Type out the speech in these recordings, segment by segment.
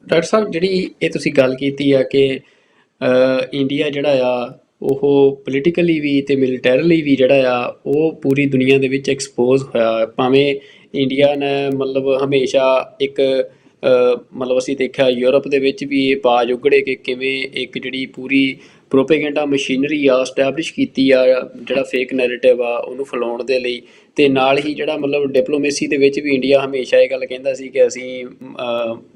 Doctor ਸਾਹਿਬ ਜਿਹੜੀ ਇਹ ਤੁਸੀਂ ਗੱਲ ਕੀਤੀ ਆ ਕਿ ਇੰਡੀਆ ਜਿਹੜਾ ਆ ਉਹ ਪੋਲੀਟੀਕਲੀ ਵੀ ਤੇ ਮਿਲੀਟੈਰਲੀ ਵੀ ਜਿਹੜਾ ਆ ਉਹ ਪੂਰੀ ਦੁਨੀਆ ਦੇ ਵਿੱਚ ਐਕਸਪੋਜ਼ ਹੋਇਆ, ਭਾਵੇਂ ਇੰਡੀਆ ਨੇ ਮਤਲਬ ਹਮੇਸ਼ਾ ਇੱਕ ਮਤਲਬ ਅਸੀਂ ਦੇਖਿਆ ਯੂਰਪ ਦੇ ਵਿੱਚ ਵੀ ਇਹ ਬਾਜ਼ ਉਗੜੇ ਕਿ ਕਿਵੇਂ ਇੱਕ ਜਿਹੜੀ ਪੂਰੀ ਪ੍ਰੋਪੇਗੈਂਡਾ ਮਸ਼ੀਨਰੀ ਆ ਸਟੈਬਲਿਸ਼ ਕੀਤੀ ਆ, ਜਿਹੜਾ ਫੇਕ ਨੈਰੇਟਿਵ ਆ ਉਹਨੂੰ ਫੈਲਾਉਣ ਦੇ ਲਈ। ਤੇ ਨਾਲ ਹੀ ਜਿਹੜਾ ਮਤਲਬ ਡਿਪਲੋਮੇਸੀ ਦੇ ਵਿੱਚ ਵੀ ਇੰਡੀਆ ਹਮੇਸ਼ਾ ਇਹ ਗੱਲ ਕਹਿੰਦਾ ਸੀ ਕਿ ਅਸੀਂ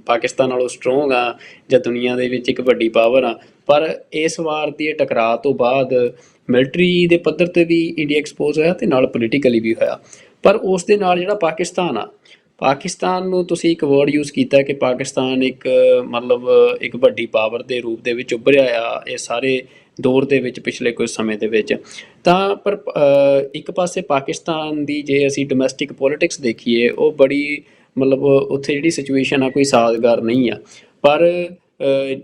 ਪਾਕਿਸਤਾਨ ਨਾਲੋਂ ਸਟਰੋਂਗ ਆ ਜਾਂ ਦੁਨੀਆ ਦੇ ਵਿੱਚ ਇੱਕ ਵੱਡੀ ਪਾਵਰ ਆ। ਪਰ ਇਸ ਵਾਰ ਦੀ ਟਕਰਾਅ ਤੋਂ ਬਾਅਦ ਮਿਲਟਰੀ ਦੇ ਪੱਧਰ 'ਤੇ ਵੀ ਇੰਡੀਆ ਐਕਸਪੋਜ਼ ਹੋਇਆ ਤੇ ਨਾਲ ਪੋਲੀਟੀਕਲੀ ਵੀ ਹੋਇਆ। ਪਰ ਉਸ ਦੇ ਨਾਲ ਜਿਹੜਾ ਪਾਕਿਸਤਾਨ ਆ, ਪਾਕਿਸਤਾਨ ਨੂੰ ਤੁਸੀਂ ਇੱਕ ਵਰਡ ਯੂਜ਼ ਕੀਤਾ ਕਿ ਪਾਕਿਸਤਾਨ ਇੱਕ ਮਤਲਬ ਇੱਕ ਵੱਡੀ ਪਾਵਰ ਦੇ ਰੂਪ ਦੇ ਵਿੱਚ ਉੱਭਰਿਆ ਆ ਇਹ ਸਾਰੇ ਦੌਰ ਦੇ ਵਿੱਚ ਪਿਛਲੇ ਕੁਝ ਸਮੇਂ ਦੇ ਵਿੱਚ। ਤਾਂ ਪਰ ਇੱਕ ਪਾਸੇ ਪਾਕਿਸਤਾਨ ਦੀ ਜੇ ਅਸੀਂ ਡੋਮੈਸਟਿਕ ਪੋਲੀਟਿਕਸ ਦੇਖੀਏ ਉਹ ਬੜੀ ਮਤਲਬ ਉੱਥੇ ਜਿਹੜੀ ਸਿਚੁਏਸ਼ਨ ਆ ਕੋਈ ਸਾਜ਼ਗਾਰ ਨਹੀਂ ਆ। ਪਰ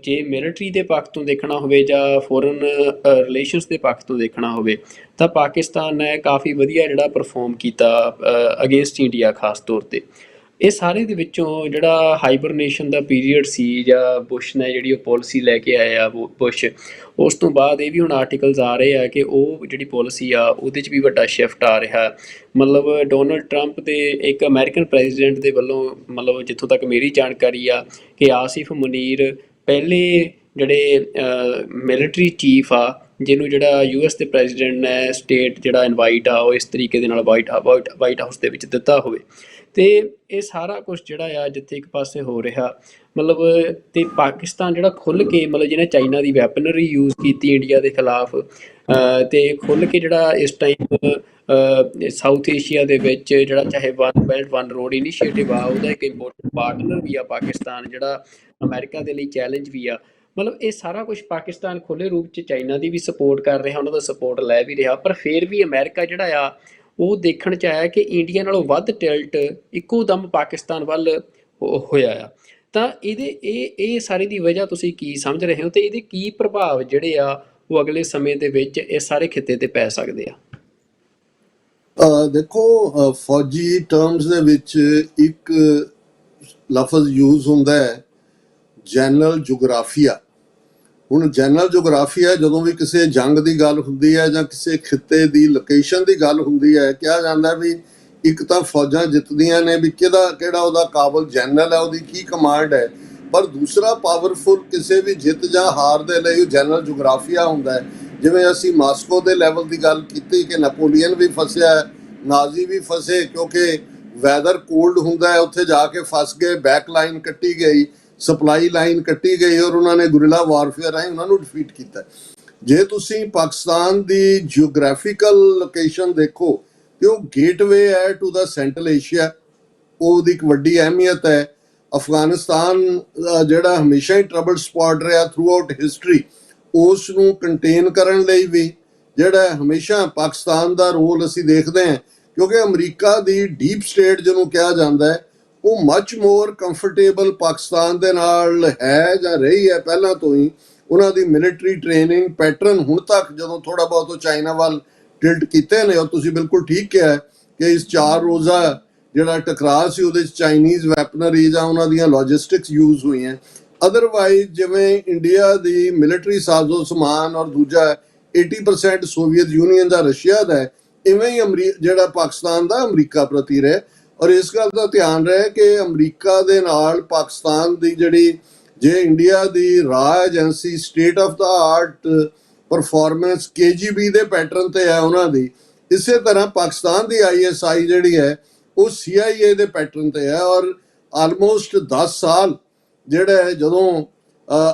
ਜੇ ਮਿਲਟਰੀ ਦੇ ਪੱਖ ਤੋਂ ਦੇਖਣਾ ਹੋਵੇ ਜਾਂ ਫੋਰਨ ਰਿਲੇਸ਼ਨਸ ਦੇ ਪੱਖ ਤੋਂ ਦੇਖਣਾ ਹੋਵੇ ਤਾਂ ਪਾਕਿਸਤਾਨ ਨੇ ਕਾਫੀ ਵਧੀਆ ਜਿਹੜਾ ਪਰਫੋਰਮ ਕੀਤਾ ਅਗੇਂਸਟ ਇੰਡੀਆ ਖਾਸ ਤੌਰ 'ਤੇ। ਇਹ ਸਾਰੇ ਦੇ ਵਿੱਚੋਂ ਜਿਹੜਾ ਹਾਈਬਰਨੇਸ਼ਨ ਦਾ ਪੀਰੀਅਡ ਸੀ ਜਾਂ ਬੁਸ਼ ਨੇ ਜਿਹੜੀ ਉਹ ਪਾਲਿਸੀ ਲੈ ਕੇ ਆਏ ਆ ਬੁਸ਼, ਉਸ ਤੋਂ ਬਾਅਦ ਇਹ ਵੀ ਹੁਣ ਆਰਟੀਕਲਸ ਆ ਰਹੇ ਆ ਕਿ ਉਹ ਜਿਹੜੀ ਪਾਲਿਸੀ ਆ ਉਹਦੇ 'ਚ ਵੀ ਵੱਡਾ ਸ਼ਿਫਟ ਆ ਰਿਹਾ। ਮਤਲਬ ਡੋਨਲਡ ਟਰੰਪ ਦੇ ਇੱਕ ਅਮਰੀਕਨ ਪ੍ਰੈਜ਼ੀਡੈਂਟ ਦੇ ਵੱਲੋਂ ਮਤਲਬ ਜਿੱਥੋਂ ਤੱਕ ਮੇਰੀ ਜਾਣਕਾਰੀ ਆ ਕਿ ਆਸਿਫ ਮੁਨੀਰ ਪਹਿਲੇ ਜਿਹੜੇ ਮਿਲਟਰੀ ਚੀਫ ਆ ਜਿਹਨੂੰ ਜਿਹੜਾ US ਦੇ ਪ੍ਰੈਜ਼ੀਡੈਂਟ ਨੇ ਸਟੇਟ ਜਿਹੜਾ ਇਨਵਾਈਟ ਆ ਉਹ ਇਸ ਤਰੀਕੇ ਦੇ ਨਾਲ ਵਾਈਟ ਹਾਊਸ ਦੇ ਵਿੱਚ ਦਿੱਤਾ ਹੋਵੇ। ਅਤੇ ਇਹ ਸਾਰਾ ਕੁਛ ਜਿਹੜਾ ਆ ਜਿੱਥੇ ਇੱਕ ਪਾਸੇ ਹੋ ਰਿਹਾ ਮਤਲਬ ਅਤੇ ਪਾਕਿਸਤਾਨ ਜਿਹੜਾ ਖੁੱਲ੍ਹ ਕੇ ਮਤਲਬ ਜਿਹਨੇ ਚਾਈਨਾ ਦੀ ਵੈਪਨਰੀ ਯੂਜ਼ ਕੀਤੀ ਇੰਡੀਆ ਦੇ ਖਿਲਾਫ ਅਤੇ ਖੁੱਲ੍ਹ ਕੇ ਜਿਹੜਾ ਇਸ ਟਾਈਮ ਸਾਊਥ ਏਸ਼ੀਆ ਦੇ ਵਿੱਚ ਜਿਹੜਾ ਚਾਹੇ one belt one road initiative ਆ ਉਹਦਾ ਇੱਕ ਇੰਪੋਰਟੈਂਟ ਪਾਰਟਨਰ ਵੀ ਆ ਪਾਕਿਸਤਾਨ, ਜਿਹੜਾ ਅਮਰੀਕਾ ਦੇ ਲਈ ਚੈਲੰਜ ਵੀ ਆ। ਮਤਲਬ ਇਹ ਸਾਰਾ ਕੁਛ ਪਾਕਿਸਤਾਨ ਖੁੱਲ੍ਹੇ ਰੂਪ 'ਚ ਚਾਈਨਾ ਦੀ ਵੀ ਸਪੋਰਟ ਕਰ ਰਿਹਾ, ਉਹਨਾਂ ਦਾ ਸਪੋਰਟ ਲੈ ਵੀ ਰਿਹਾ। ਪਰ ਫਿਰ ਵੀ ਅਮਰੀਕਾ ਜਿਹੜਾ ਆ ਉਹ ਦੇਖਣ 'ਚ ਆਇਆ ਕਿ ਇੰਡੀਆ ਨਾਲੋਂ ਵੱਧ ਟਿਲਟ ਇੱਕੋ ਦਮ ਪਾਕਿਸਤਾਨ ਵੱਲ ਹੋਇਆ ਆ। ਤਾਂ ਇਹ ਸਾਰੀ ਦੀ ਵਜ੍ਹਾ ਤੁਸੀਂ ਕੀ ਸਮਝ ਰਹੇ ਹੋ ਅਤੇ ਇਹਦੇ ਕੀ ਪ੍ਰਭਾਵ ਜਿਹੜੇ ਆ ਉਹ ਅਗਲੇ ਸਮੇਂ ਦੇ ਵਿੱਚ ਇਸ ਸਾਰੇ ਖਿੱਤੇ 'ਤੇ ਪੈ ਸਕਦੇ ਆ? ਦੇਖੋ, ਫੌਜੀ ਟਰਮਸ ਦੇ ਵਿੱਚ ਇੱਕ ਲਫ਼ਜ਼ ਯੂਜ਼ ਹੁੰਦਾ ਹੈ ਜਨਰਲ ਜੋਗਰਾਫੀਆ। ਹੁਣ ਜਨਰਲ ਜੋਗਰਾਫੀਆ ਜਦੋਂ ਵੀ ਕਿਸੇ ਜੰਗ ਦੀ ਗੱਲ ਹੁੰਦੀ ਹੈ ਜਾਂ ਕਿਸੇ ਖਿੱਤੇ ਦੀ ਲੋਕੇਸ਼ਨ ਦੀ ਗੱਲ ਹੁੰਦੀ ਹੈ, ਕਿਹਾ ਜਾਂਦਾ ਵੀ ਇੱਕ ਤਾਂ ਫੌਜਾਂ ਜਿੱਤਦੀਆਂ ਨੇ ਵੀ ਕਿਹੜਾ ਉਹਦਾ ਕਾਬਲ ਜਨਰਲ ਹੈ, ਉਹਦੀ ਕੀ ਕਮਾਂਡ ਹੈ। ਪਰ ਦੂਸਰਾ ਪਾਵਰਫੁਲ ਕਿਸੇ ਵੀ ਜਿੱਤ ਜਾਂ ਹਾਰ ਦੇ ਲਈ ਉਹ ਜਨਰਲ ਜੋਗਰਾਫੀਆ ਹੁੰਦਾ ਹੈ। ਜਿਵੇਂ ਅਸੀਂ ਮਾਸਕੋ ਦੇ ਲੈਵਲ ਦੀ ਗੱਲ ਕੀਤੀ ਕਿ ਨੈਪੋਲੀਅਨ ਵੀ ਫਸਿਆ, ਨਾਜ਼ੀ ਵੀ ਫਸੇ ਕਿਉਂਕਿ ਵੈਦਰ ਕੋਲਡ ਹੁੰਦਾ ਹੈ, ਉੱਥੇ ਜਾ ਕੇ ਫਸ ਗਏ, ਬੈਕ ਲਾਈਨ ਕੱਟੀ ਗਈ, ਸਪਲਾਈ ਲਾਈਨ ਕੱਟੀ ਗਈ ਔਰ ਉਹਨਾਂ ਨੇ ਗੁਰਿਲਾ ਵਾਰਫੇਅਰ ਰਾਹੀਂ ਉਹਨਾਂ ਨੂੰ ਡਿਫੀਟ ਕੀਤਾ। ਜੇ ਤੁਸੀਂ ਪਾਕਿਸਤਾਨ ਦੀ ਜਿਓਗ੍ਰਾਫੀਕਲ ਲੋਕੇਸ਼ਨ ਦੇਖੋ ਤੇ ਉਹ ਗੇਟਵੇ ਹੈ ਟੂ ਦਾ ਸੈਂਟਰਲ ਏਸ਼ੀਆ, ਉਹਦੀ ਇੱਕ ਵੱਡੀ ਅਹਿਮੀਅਤ ਹੈ। ਅਫਗਾਨਿਸਤਾਨ ਜਿਹੜਾ ਹਮੇਸ਼ਾ ਹੀ ਟਰਬਲ ਸਪਾਟ ਰਿਹਾ ਥਰੂ ਆਊਟ ਹਿਸਟਰੀ, ਉਸ ਨੂੰ ਕੰਟੇਨ ਕਰਨ ਲਈ ਵੀ ਜਿਹੜਾ ਹਮੇਸ਼ਾ ਪਾਕਿਸਤਾਨ ਦਾ ਰੋਲ ਅਸੀਂ ਦੇਖਦੇ ਹਾਂ, ਕਿਉਂਕਿ ਅਮਰੀਕਾ ਦੀ ਡੀਪ ਸਟੇਟ ਜਿਹਨੂੰ ਕਿਹਾ ਜਾਂਦਾ ਹੈ ਉਹ ਮੱਚ ਮੋਰ ਕੰਫਰਟੇਬਲ ਪਾਕਿਸਤਾਨ ਦੇ ਨਾਲ ਹੈ ਜਾਂ ਰਹੀ ਹੈ ਪਹਿਲਾਂ ਤੋਂ ਹੀ। ਉਹਨਾਂ ਦੀ ਮਿਲਟਰੀ ਟ੍ਰੇਨਿੰਗ ਪੈਟਰਨ ਹੁਣ ਤੱਕ ਜਦੋਂ ਥੋੜ੍ਹਾ ਬਹੁਤ ਉਹ ਚਾਈਨਾ ਵੱਲ ਟਿਲਟ ਕੀਤੇ ਨੇ, ਔਰ ਤੁਸੀਂ ਬਿਲਕੁਲ ਠੀਕ ਕਿਹਾ ਕਿ ਇਸ 4 ਰੋਜ਼ਾ ਜਿਹੜਾ ਟਕਰਾਅ ਸੀ ਉਹਦੇ 'ਚ ਚਾਈਨੀਜ਼ ਵੈਪਨਰੀ ਜਾਂ ਉਹਨਾਂ ਦੀਆਂ ਲੌਜਿਸਟਿਕਸ ਯੂਜ਼ ਹੋਈਆਂ। ਅਦਰਵਾਈਜ਼ ਜਿਵੇਂ ਇੰਡੀਆ ਦੀ ਮਿਲਟਰੀ ਸਾਜ਼ੋ ਸਮਾਨ ਔਰ ਦੂਜਾ 80% ਸੋਵੀਅਤ ਯੂਨੀਅਨ ਦਾ ਰਸ਼ੀਆ ਦਾ ਹੈ, ਇਵੇਂ ਹੀ ਜਿਹੜਾ ਪਾਕਿਸਤਾਨ ਦਾ ਅਮਰੀਕਾ ਪ੍ਰਤੀ ਰਹੇ। ਔਰ ਇਸ ਗੱਲ ਦਾ ਧਿਆਨ ਰਹੇ ਕਿ ਅਮਰੀਕਾ ਦੇ ਨਾਲ ਪਾਕਿਸਤਾਨ ਦੀ ਜਿਹੜੀ ਜੇ ਇੰਡੀਆ ਦੀ ਰਾਹ agency state of the art performance KGB ਦੇ ਪੈਟਰਨ ਤੇ ਹੈ ਉਹਨਾਂ ਦੀ, ਇਸੇ ਤਰ੍ਹਾਂ ਪਾਕਿਸਤਾਨ ਦੀ ISI ਜਿਹੜੀ ਹੈ ਉਹ CIA ਦੇ ਪੈਟਰਨ ਤੇ ਹੈ। ਔਰ ਆਲਮੋਸਟ 10 ਸਾਲ ਜਿਹੜਾ ਹੈ ਜਦੋਂ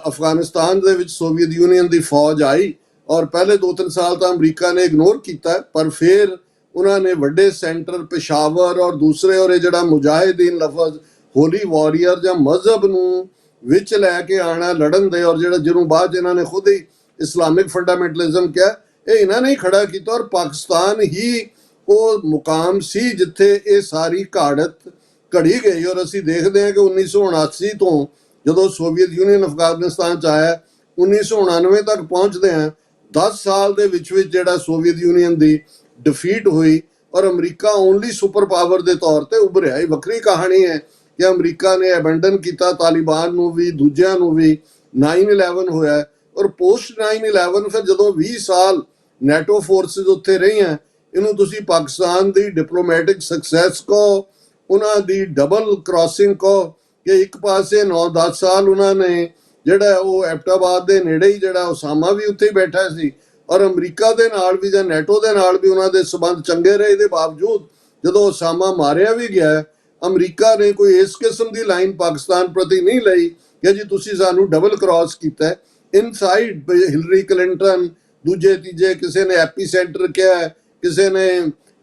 ਅਫਗਾਨਿਸਤਾਨ ਦੇ ਵਿੱਚ ਸੋਵੀਅਤ ਯੂਨੀਅਨ ਦੀ ਫੌਜ ਆਈ ਔਰ ਪਹਿਲੇ 2-3 ਸਾਲ ਤਾਂ ਅਮਰੀਕਾ ਨੇ ਇਗਨੋਰ ਕੀਤਾ, ਪਰ ਫਿਰ ਉਹਨਾਂ ਨੇ ਵੱਡੇ ਸੈਂਟਰ ਪਿਸ਼ਾਵਰ ਔਰ ਦੂਸਰੇ ਔਰ ਇਹ ਜਿਹੜਾ ਮੁਜਾਹਿਦੀਨ ਲਫ਼ਜ਼ ਹੋਲੀ ਵਾਰੀਅਰ ਜਾਂ ਮਜ਼ਹਬ ਨੂੰ ਵਿੱਚ ਲੈ ਕੇ ਆਉਣਾ ਲੜਨ ਦੇ, ਔਰ ਜਿਹੜਾ ਜਿਹਨੂੰ ਬਾਅਦ ਇਹਨਾਂ ਨੇ ਖੁਦ ਹੀ ਇਸਲਾਮਿਕ ਫੰਡਾਮੈਂਟਲਿਜ਼ਮ ਕਿਹਾ, ਇਹ ਇਹਨਾਂ ਨੇ ਹੀ ਖੜਾ ਕੀਤਾ। ਔਰ ਪਾਕਿਸਤਾਨ ਹੀ ਉਹ ਮੁਕਾਮ ਸੀ ਜਿੱਥੇ ਇਹ ਸਾਰੀ ਘਾੜਤ ਘੜੀ ਗਈ। ਔਰ ਅਸੀਂ ਦੇਖਦੇ ਹਾਂ ਕਿ 1979 ਤੋਂ ਜਦੋਂ ਸੋਵੀਅਤ ਯੂਨੀਅਨ ਅਫਗਾਨਿਸਤਾਨ 'ਚ ਆਇਆ 1999 ਤੱਕ ਪਹੁੰਚਦੇ ਹਾਂ, 10 ਸਾਲ ਦੇ ਵਿੱਚ ਜਿਹੜਾ ਸੋਵੀਅਤ ਯੂਨੀਅਨ ਦੀ ਡਿਫੀਟ ਹੋਈ ਔਰ ਅਮਰੀਕਾ ਓਨਲੀ ਸੁਪਰ ਪਾਵਰ ਦੇ ਤੌਰ ਤੇ ਉੱਭਰਿਆ। ਇਹ ਵੱਖਰੀ ਕਹਾਣੀ ਹੈ ਕਿ ਅਮਰੀਕਾ ਨੇ ਅਬੈਂਡਨ ਕੀਤਾ ਤਾਲਿਬਾਨ ਨੂੰ ਵੀ, ਦੂਜਿਆਂ ਨੂੰ ਵੀ। 9/11 ਹੋਇਆ ਹੈ, ਔਰ ਪੋਸਟ 9/11 ਫਿਰ ਜਦੋਂ 20 ਸਾਲ ਨੈਟੋ ਫੋਰਸਿਸ ਉੱਥੇ ਰਹੀਆਂ, ਇਹਨੂੰ ਤੁਸੀਂ ਪਾਕਿਸਤਾਨ ਦੀ ਡਿਪਲੋਮੈਟਿਕ ਸਕਸੈਸ ਕਹੋ, ਉਹਨਾਂ ਦੀ ਡਬਲ ਕ੍ਰਾਸਿੰਗ ਕਹੋ, ਕਿ ਇੱਕ ਪਾਸੇ 9-10 ਸਾਲ ਉਹਨਾਂ ਨੇ ਜਿਹੜਾ ਉਹ ਐਬਟਾਬਾਦ ਦੇ ਨੇੜੇ ਹੀ ਜਿਹੜਾ ਉਸਾਮਾ ਵੀ ਉੱਥੇ ਹੀ ਬੈਠਾ ਸੀ, ਔਰ ਅਮਰੀਕਾ ਦੇ ਨਾਲ ਵੀ ਜਾਂ ਨੈਟੋ ਦੇ ਨਾਲ ਵੀ ਉਹਨਾਂ ਦੇ ਸਬੰਧ ਚੰਗੇ ਰਹੇ ਦੇ ਬਾਵਜੂਦ ਜਦੋਂ ਉਸਾਮਾ ਮਾਰਿਆ ਵੀ ਗਿਆ, ਅਮਰੀਕਾ ਨੇ ਕੋਈ ਇਸ ਕਿਸਮ ਦੀ ਲਾਈਨ ਪਾਕਿਸਤਾਨ ਪ੍ਰਤੀ ਨਹੀਂ ਲਈ ਕਿ ਜੀ ਤੁਸੀਂ ਸਾਨੂੰ ਡਬਲ ਕ੍ਰਾਸ ਕੀਤਾ ਹੈ। ਇਨਸਾਈਡ ਹਿਲਰੀ ਕਲਿੰਟਨ, ਦੂਜੇ ਤੀਜੇ, ਕਿਸੇ ਨੇ ਐਪੀ ਸੈਂਟਰ ਕਿਹਾ, ਕਿਸੇ ਨੇ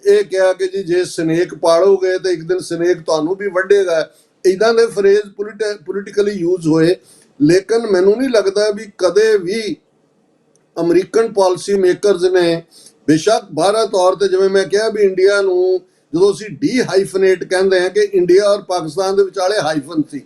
ਇਹ ਕਿਹਾ ਕਿ ਜੀ ਜੇ ਸਨੇਕ ਪਾਲੋਗੇ ਤੇ ਇੱਕ ਦਿਨ ਸਨੇਕ ਤੁਹਾਨੂੰ ਵੀ ਵੱਢੇਗਾ। ਇਦਾਂ ਦੇ ਫਰੇਜ਼ ਪੋਲੀਟੀਕਲੀ ਯੂਜ਼ ਹੋਏ, ਲੇਕਿਨ ਮੈਨੂੰ ਨਹੀਂ ਲੱਗਦਾ ਵੀ ਕਦੇ ਵੀ ਅਮਰੀਕਨ ਪਾਲਿਸੀ ਮੇਕਰਸ ਨੇ, ਬੇਸ਼ੱਕ ਬਾਹਰਾ ਤੌਰ ਤੇ ਜਿਵੇਂ ਮੈਂ ਕਿਹਾ ਵੀ ਇੰਡੀਆ ਨੂੰ ਜਦੋਂ ਅਸੀਂ ਡੀ ਹਾਈਫਨੇਟ ਕਹਿੰਦੇ ਹਾਂ ਕਿ ਇੰਡੀਆ ਔਰ ਪਾਕਿਸਤਾਨ ਦੇ ਵਿਚਾਲੇ ਹਾਈਫਨ ਸੀ,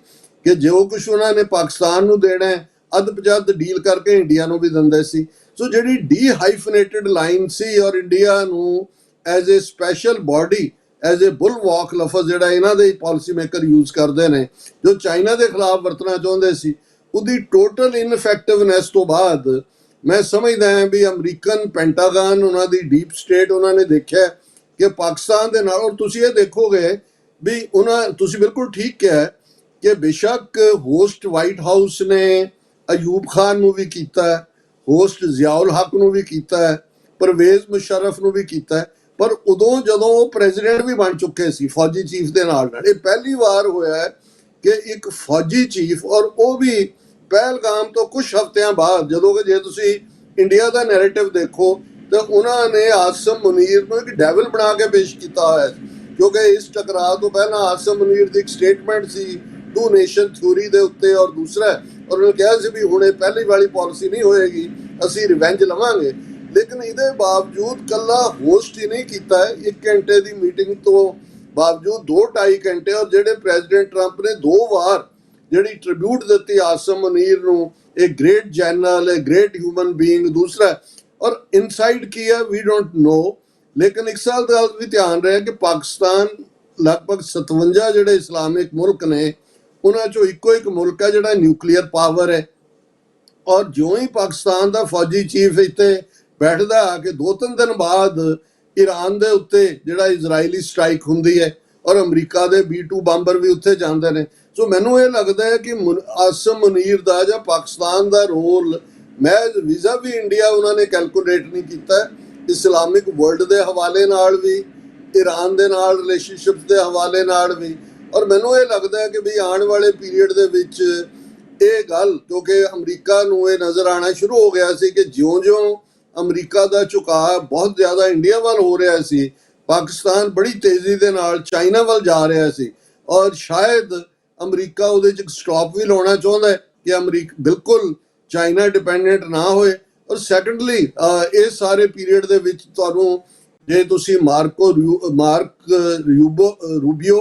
ਕਿ ਜੋ ਕੁਛ ਉਹਨਾਂ ਨੇ ਪਾਕਿਸਤਾਨ ਨੂੰ ਦੇਣਾ ਹੈ ਅੱਧ ਪਜੱਧ ਡੀਲ ਕਰਕੇ ਇੰਡੀਆ ਨੂੰ ਵੀ ਦਿੰਦੇ ਸੀ। ਸੋ ਜਿਹੜੀ ਡੀ ਹਾਈਫਨੇਟਡ ਲਾਈਨ ਸੀ, ਔਰ ਇੰਡੀਆ ਨੂੰ as a special body, as a bulwark ਲਫ਼ਜ਼ ਜਿਹੜਾ ਇਹਨਾਂ ਦੇ ਪਾਲਿਸੀ ਮੇਕਰ ਯੂਜ਼ ਕਰਦੇ ਨੇ, ਜੋ ਚਾਈਨਾ ਦੇ ਖਿਲਾਫ ਵਰਤਣਾ ਚਾਹੁੰਦੇ ਸੀ, ਉਹਦੀ ਟੋਟਲ ਇਨਫੈਕਟਿਵਨੈਸ ਤੋਂ ਬਾਅਦ ਮੈਂ ਸਮਝਦਾ ਹਾਂ ਵੀ ਅਮਰੀਕਨ ਪੈਂਟਾਗਨ, ਉਹਨਾਂ ਦੀ ਡੀਪ ਸਟੇਟ, ਉਹਨਾਂ ਨੇ ਦੇਖਿਆ ਕਿ ਪਾਕਿਸਤਾਨ ਦੇ ਨਾਲ, ਔਰ ਤੁਸੀਂ ਇਹ ਦੇਖੋਗੇ ਵੀ ਤੁਸੀਂ ਬਿਲਕੁਲ ਠੀਕ ਕਿਹਾ ਕਿ ਬੇਸ਼ੱਕ ਹੋਸਟ ਵਾਈਟ ਹਾਊਸ ਨੇ ਅਯੂਬ ਖਾਨ ਨੂੰ ਵੀ ਕੀਤਾ, ਹੋਸਟ ਜ਼ਿਆਉਲ ਹਕ ਨੂੰ ਵੀ ਕੀਤਾ, ਪਰਵੇਜ਼ ਮੁਸ਼ਰਫ ਨੂੰ ਵੀ ਕੀਤਾ, ਪਰ ਉਦੋਂ ਜਦੋਂ ਉਹ ਪ੍ਰੈਜ਼ੀਡੈਂਟ ਵੀ ਬਣ ਚੁੱਕੇ ਸੀ ਫੌਜੀ ਚੀਫ ਦੇ ਨਾਲ। ਇਹ ਪਹਿਲੀ ਵਾਰ ਹੋਇਆ ਕਿ ਇੱਕ ਫੌਜੀ ਚੀਫ, ਔਰ ਉਹ ਵੀ ਪਹਿਲਗਾਮ ਤੋਂ ਕੁਝ ਹਫ਼ਤਿਆਂ ਬਾਅਦ, ਜਦੋਂ ਕਿ ਜੇ ਤੁਸੀਂ ਇੰਡੀਆ ਦਾ ਨੈਰੇਟਿਵ ਦੇਖੋ ਤਾਂ ਉਹਨਾਂ ਨੇ ਆਸਮ ਮੁਨੀਰ ਨੂੰ ਇੱਕ ਡੈਵਲ ਬਣਾ ਕੇ ਪੇਸ਼ ਕੀਤਾ ਹੋਇਆ ਸੀ, ਕਿਉਂਕਿ ਇਸ ਟਕਰਾਅ ਤੋਂ ਪਹਿਲਾਂ ਆਸਮ ਮੁਨੀਰ ਦੀ ਇੱਕ ਸਟੇਟਮੈਂਟ ਸੀ ਟੂ ਨੇਸ਼ਨ ਥਿਊਰੀ ਦੇ ਉੱਤੇ, ਔਰ ਦੂਸਰਾ ਔਰ ਉਹਨੇ ਕਿਹਾ ਸੀ ਵੀ ਹੁਣ ਇਹ ਪਹਿਲੀ ਵਾਲੀ ਪਾਲਿਸੀ ਨਹੀਂ ਹੋਏਗੀ, ਅਸੀਂ ਰਿਵੈਂਜ ਲਵਾਂਗੇ। ਲੇਕਿਨ ਇਹਦੇ ਬਾਵਜੂਦ ਕੱਲਾ ਹੋਸਟ ਹੀ ਨਹੀਂ ਕੀਤਾ, 1 ਘੰਟੇ ਦੀ ਮੀਟਿੰਗ ਤੋਂ ਬਾਵਜੂਦ 2-2.5 ਘੰਟੇ, ਔਰ ਜਿਹੜੇ ਪ੍ਰੈਜ਼ੀਡੈਂਟ ਟਰੰਪ ਨੇ 2 ਵਾਰ ਜਿਹੜੀ ਟ੍ਰਿਬਿਊਟ ਦਿੱਤੀ ਆਸਮ ਮੁਨੀਰ ਨੂੰ, ਇਹ ਗ੍ਰੇਟ ਜਨਰਲ, ਇਹ ਗ੍ਰੇਟ ਹਿਊਮਨ ਬੀਇੰਗ, ਦੂਸਰਾ ਔਰ ਇਨਸਾਈਡ ਕੀ ਹੈ ਵੀ ਡੋਂਟ ਨੋ। ਲੇਕਿਨ ਇੱਕ ਸਾਲ ਦਾ ਵੀ ਧਿਆਨ ਰਿਹਾ ਕਿ ਪਾਕਿਸਤਾਨ ਲਗਭਗ 57 ਜਿਹੜੇ ਇਸਲਾਮਿਕ ਮੁਲਕ ਨੇ ਉਹਨਾਂ ਚੋਂ ਇੱਕੋ ਇੱਕ ਮੁਲਕ ਹੈ ਜਿਹੜਾ ਨਿਊਕਲੀਅਰ ਪਾਵਰ ਹੈ, ਔਰ ਜਿਉਂ ਹੀ ਪਾਕਿਸਤਾਨ ਦਾ ਫੌਜੀ ਚੀਫ ਇੱਥੇ ਬੈਠਦਾ ਆ ਕੇ 2-3 ਦਿਨ ਬਾਅਦ ਈਰਾਨ ਦੇ ਉੱਤੇ ਜਿਹੜਾ ਇਜ਼ਰਾਈਲੀ ਸਟ੍ਰਾਈਕ ਹੁੰਦੀ ਹੈ, ਔਰ ਅਮਰੀਕਾ ਦੇ B-2 ਬੰਬਰ ਵੀ ਉੱਥੇ ਜਾਂਦੇ ਨੇ। ਸੋ ਮੈਨੂੰ ਇਹ ਲੱਗਦਾ ਹੈ ਕਿ ਆਸਮ ਮੁਨੀਰ ਦਾ ਜਾਂ ਪਾਕਿਸਤਾਨ ਦਾ ਰੋਲ ਮੈਂ ਵੀਜ਼ਾ ਵੀ ਇੰਡੀਆ ਉਹਨਾਂ ਨੇ ਕੈਲਕੂਲੇਟ ਨਹੀਂ ਕੀਤਾ, ਇਸਲਾਮਿਕ ਵਰਲਡ ਦੇ ਹਵਾਲੇ ਨਾਲ ਵੀ, ਈਰਾਨ ਦੇ ਨਾਲ ਰਿਲੇਸ਼ਨਸ਼ਿਪ ਦੇ ਹਵਾਲੇ ਨਾਲ ਵੀ। ਔਰ ਮੈਨੂੰ ਇਹ ਲੱਗਦਾ ਹੈ ਕਿ ਵੀ ਆਉਣ ਵਾਲੇ ਪੀਰੀਅਡ ਦੇ ਵਿੱਚ ਇਹ ਗੱਲ, ਕਿਉਂਕਿ ਅਮਰੀਕਾ ਨੂੰ ਇਹ ਨਜ਼ਰ ਆਉਣਾ ਸ਼ੁਰੂ ਹੋ ਗਿਆ ਸੀ ਕਿ ਜਿਉਂ-ਜਿਉਂ ਅਮਰੀਕਾ ਦਾ ਝੁਕਾਅ ਬਹੁਤ ਜ਼ਿਆਦਾ ਇੰਡੀਆ ਵੱਲ ਹੋ ਰਿਹਾ ਸੀ, ਪਾਕਿਸਤਾਨ ਬੜੀ ਤੇਜ਼ੀ ਦੇ ਨਾਲ ਚਾਈਨਾ ਵੱਲ ਜਾ ਰਿਹਾ ਸੀ, ਔਰ ਸ਼ਾਇਦ ਅਮਰੀਕਾ ਉਹਦੇ 'ਚ ਸਟਾਪ ਵੀ ਲਾਉਣਾ ਚਾਹੁੰਦਾ ਹੈ ਕਿ ਅਮਰੀਕਾ ਬਿਲਕੁਲ ਚਾਈਨਾ ਡਿਪੈਂਡੈਂਟ ਨਾ ਹੋਏ। ਔਰ ਸੈਕੰਡਲੀ ਇਹ ਸਾਰੇ ਪੀਰੀਅਡ ਦੇ ਵਿੱਚ ਤੁਹਾਨੂੰ ਜੇ ਤੁਸੀਂ ਮਾਰਕ ਰੂਬੀਓ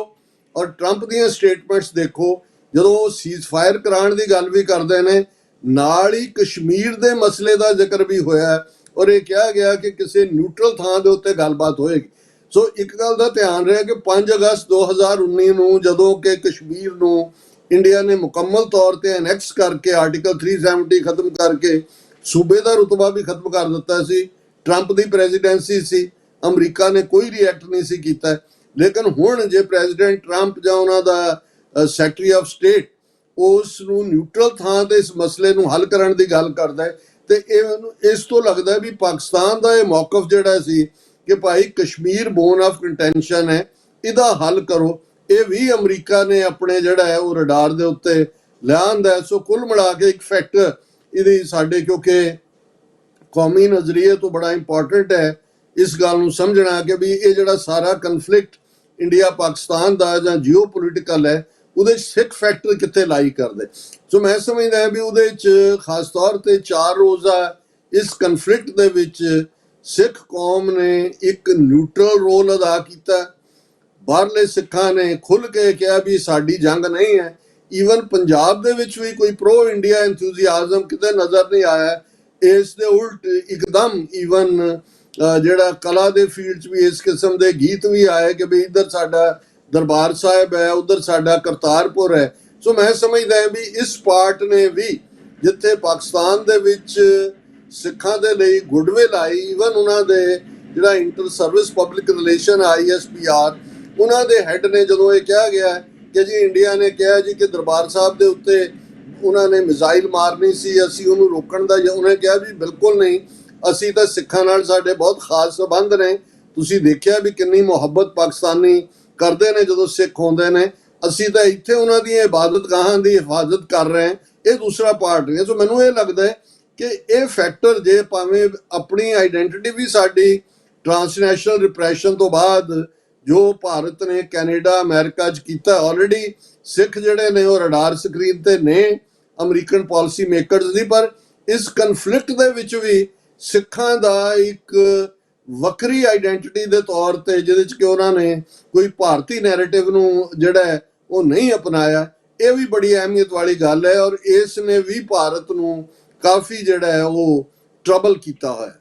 ਔਰ ਟਰੰਪ ਦੀਆਂ ਸਟੇਟਮੈਂਟਸ ਦੇਖੋ, ਜਦੋਂ ਉਹ ਸੀਜ਼ ਫਾਇਰ ਕਰਾਉਣ ਦੀ ਗੱਲ ਵੀ ਕਰਦੇ ਨੇ, ਨਾਲ ਹੀ ਕਸ਼ਮੀਰ ਦੇ ਮਸਲੇ ਦਾ ਜ਼ਿਕਰ ਵੀ ਹੋਇਆ, ਔਰ ਇਹ ਕਿਹਾ ਗਿਆ ਕਿ ਕਿਸੇ ਨਿਊਟਰਲ ਥਾਂ ਦੇ ਉੱਤੇ ਗੱਲਬਾਤ ਹੋਏਗੀ। ਸੋ ਇੱਕ ਗੱਲ ਦਾ ਧਿਆਨ ਰਿਹਾ ਕਿ 5 ਅਗਸਤ 2019 ਨੂੰ ਜਦੋਂ ਕਿ ਕਸ਼ਮੀਰ ਨੂੰ ਇੰਡੀਆ ਨੇ ਮੁਕੰਮਲ ਤੌਰ ਤੇ ਐਨੈਕਸ ਕਰਕੇ ਆਰਟੀਕਲ 370 ਖਤਮ ਕਰਕੇ ਸੂਬੇ ਦਾ ਰੁਤਬਾ ਵੀ ਖਤਮ ਕਰ ਦਿੱਤਾ ਸੀ, ਟਰੰਪ ਦੀ ਪ੍ਰੈਜ਼ੀਡੈਂਸੀ ਸੀ, ਅਮਰੀਕਾ ਨੇ ਕੋਈ ਰਿਐਕਟ ਨਹੀਂ ਸੀ ਕੀਤਾ। ਲੇਕਿਨ ਹੁਣ ਜੇ ਪ੍ਰੈਜ਼ੀਡੈਂਟ ਟਰੰਪ ਜਾਂ ਉਹਨਾਂ ਦਾ ਸੈਕਟਰੀ ਆਫ ਸਟੇਟ ਉਸ ਨੂੰ ਨਿਊਟਰਲ ਥਾਂ ਤੇ ਇਸ ਮਸਲੇ ਨੂੰ ਹੱਲ ਕਰਨ ਦੀ ਗੱਲ ਕਰਦਾ ਹੈ, ਤੇ ਇਹ ਇਸ ਤੋਂ ਲੱਗਦਾ ਵੀ ਪਾਕਿਸਤਾਨ ਦਾ ਇਹ ਮੌਕਫ ਜਿਹੜਾ ਸੀ ਕਿ ਭਾਈ ਕਸ਼ਮੀਰ ਬੋਨ ਆਫ ਕੰਟੈਂਸ਼ਨ ਹੈ, ਇਹਦਾ ਹੱਲ ਕਰੋ, ਇਹ ਵੀ ਅਮਰੀਕਾ ਨੇ ਆਪਣੇ ਜਿਹੜਾ ਹੈ ਉਹ ਰਡਾਰ ਦੇ ਉੱਤੇ ਲਿਆਂਦਾ। ਸੋ ਕੁੱਲ ਮਿਲਾ ਕੇ ਇੱਕ ਫੈਕਟਰ ਇਹਦੀ ਸਾਡੇ ਕਿਉਂਕਿ ਕੌਮੀ ਨਜ਼ਰੀਏ ਤੋਂ ਬੜਾ ਇੰਪੋਰਟੈਂਟ ਹੈ ਇਸ ਗੱਲ ਨੂੰ ਸਮਝਣਾ ਕਿ ਵੀ ਇਹ ਜਿਹੜਾ ਸਾਰਾ ਕਨਫਲਿਕਟ ਇੰਡੀਆ ਪਾਕਿਸਤਾਨ ਦਾ ਜਾਂ ਜੀਓ ਪੋਲੀਟੀਕਲ ਹੈ, ਉਹਦੇ 'ਚ ਸਿੱਖ ਫੈਕਟਰ ਕਿੱਥੇ ਲਾਈ ਕਰਦੇ। ਸੋ ਮੈਂ ਸਮਝਦਾ ਵੀ ਉਹਦੇ 'ਚ ਖਾਸ ਤੌਰ ਤੇ 4 ਰੋਜ਼ਾ ਇਸ ਕਨਫਲਿਕਟ ਦੇ ਵਿੱਚ ਸਿੱਖ ਕੌਮ ਨੇ ਇੱਕ ਨਿਊਟਰਲ ਰੋਲ ਅਦਾ ਕੀਤਾ। ਬਾਹਰਲੇ ਸਿੱਖਾਂ ਨੇ ਖੁੱਲ੍ਹ ਕੇ ਕਿਹਾ ਵੀ ਸਾਡੀ ਜੰਗ ਨਹੀਂ ਹੈ। ਈਵਨ ਪੰਜਾਬ ਦੇ ਵਿੱਚ ਵੀ ਕੋਈ ਪ੍ਰੋ ਇੰਡੀਆ ਐਂਥੂਸੀਆਜ਼ਮ ਕਿਤੇ ਨਜ਼ਰ ਨਹੀਂ ਆਇਆ। ਇਸ ਦੇ ਉਲਟ ਇੱਕਦਮ ਈਵਨ ਜਿਹੜਾ ਕਲਾ ਦੇ ਫੀਲਡ 'ਚ ਵੀ ਇਸ ਕਿਸਮ ਦੇ ਗੀਤ ਵੀ ਆਏ ਕਿ ਵੀ ਇੱਧਰ ਸਾਡਾ ਦਰਬਾਰ ਸਾਹਿਬ ਹੈ, ਉਧਰ ਸਾਡਾ ਕਰਤਾਰਪੁਰ ਹੈ। ਸੋ ਮੈਂ ਸਮਝਦਾ ਵੀ ਇਸ ਪਾਰਟ ਨੇ ਵੀ ਜਿੱਥੇ ਪਾਕਿਸਤਾਨ ਦੇ ਵਿੱਚ ਸਿੱਖਾਂ ਦੇ ਲਈ ਗੁੱਡਵਿਲ ਆਈ, ਈਵਨ ਉਹਨਾਂ ਦੇ ਜਿਹੜਾ inter service public relation ISPR, ਉਹਨਾਂ ਦੇ ਹੈੱਡ ਨੇ ਜਦੋਂ ਇਹ ਕਿਹਾ ਗਿਆ ਕਿ ਜੀ ਇੰਡੀਆ ਨੇ ਕਿਹਾ ਜੀ ਕਿ ਦਰਬਾਰ ਸਾਹਿਬ ਦੇ ਉੱਤੇ ਉਹਨਾਂ ਨੇ ਮਿਜ਼ਾਈਲ ਮਾਰਨੀ ਸੀ, ਅਸੀਂ ਉਹਨੂੰ ਰੋਕਣ ਦਾ, ਉਹਨੇ ਕਿਹਾ ਵੀ ਬਿਲਕੁਲ ਨਹੀਂ, ਅਸੀਂ ਤਾਂ ਸਿੱਖਾਂ ਨਾਲ ਸਾਡੇ ਬਹੁਤ ਖਾਸ ਸੰਬੰਧ ਨੇ। ਤੁਸੀਂ ਦੇਖਿਆ ਵੀ ਕਿੰਨੀ ਮੁਹੱਬਤ ਪਾਕਿਸਤਾਨੀ ਕਰਦੇ ਨੇ ਜਦੋਂ ਸਿੱਖ ਆਉਂਦੇ ਨੇ, ਅਸੀਂ ਤਾਂ ਇੱਥੇ ਉਹਨਾਂ ਦੀਆਂ ਇਬਾਦਤਗਾਹਾਂ ਦੀ ਹਿਫਾਜ਼ਤ ਕਰ ਰਹੇ ਹਾਂ। ਇਹ ਦੂਸਰਾ ਪਾਰਟ ਹੈ। ਸੋ ਮੈਨੂੰ ਇਹ ਲੱਗਦਾ ਹੈ ਕਿ ਇਹ ਫੈਕਟਰ, ਜੇ ਭਾਵੇਂ ਆਪਣੀ ਆਈਡੈਂਟੀਟੀ ਵੀ ਸਾਡੀ ਟਰਾਂਸਨੈਸ਼ਨਲ ਰਿਪਰੈਸ਼ਨ ਤੋਂ ਬਾਅਦ ਜੋ ਭਾਰਤ ਨੇ ਕੈਨੇਡਾ ਅਮਰੀਕਾ 'ਚ ਕੀਤਾ, ਆਲਰੇਡੀ ਸਿੱਖ ਜਿਹੜੇ ਨੇ ਉਹ ਰਡਾਰ ਸਕਰੀਨ ਤੇ ਨੇ ਅਮਰੀਕਨ ਪਾਲਿਸੀ ਮੇਕਰਸ ਦੀ, ਪਰ ਇਸ ਕਨਫਲਿਕਟ ਦੇ ਵਿੱਚ ਵੀ ਸਿੱਖਾਂ ਦਾ ਇੱਕ ਵੱਖਰੀ ਆਈਡੈਂਟੀਟੀ ਦੇ ਤੌਰ ਤੇ, ਜਿਹਦੇ 'ਚ ਕਿ ਉਹਨਾਂ ਨੇ ਕੋਈ ਭਾਰਤੀ ਨੈਰੇਟਿਵ ਨੂੰ ਜਿਹੜਾ ਹੈ ਉਹ ਨਹੀਂ ਅਪਣਾਇਆ, ਇਹ ਵੀ ਬੜੀ ਅਹਿਮੀਅਤ ਵਾਲੀ ਗੱਲ ਹੈ। ਔਰ ਇਸ ਨੇ ਵੀ ਭਾਰਤ ਨੂੰ ਕਾਫੀ ਜਿਹੜਾ ਹੈ ਉਹ ਟਰਬਲ ਕੀਤਾ ਹੋਇਆ।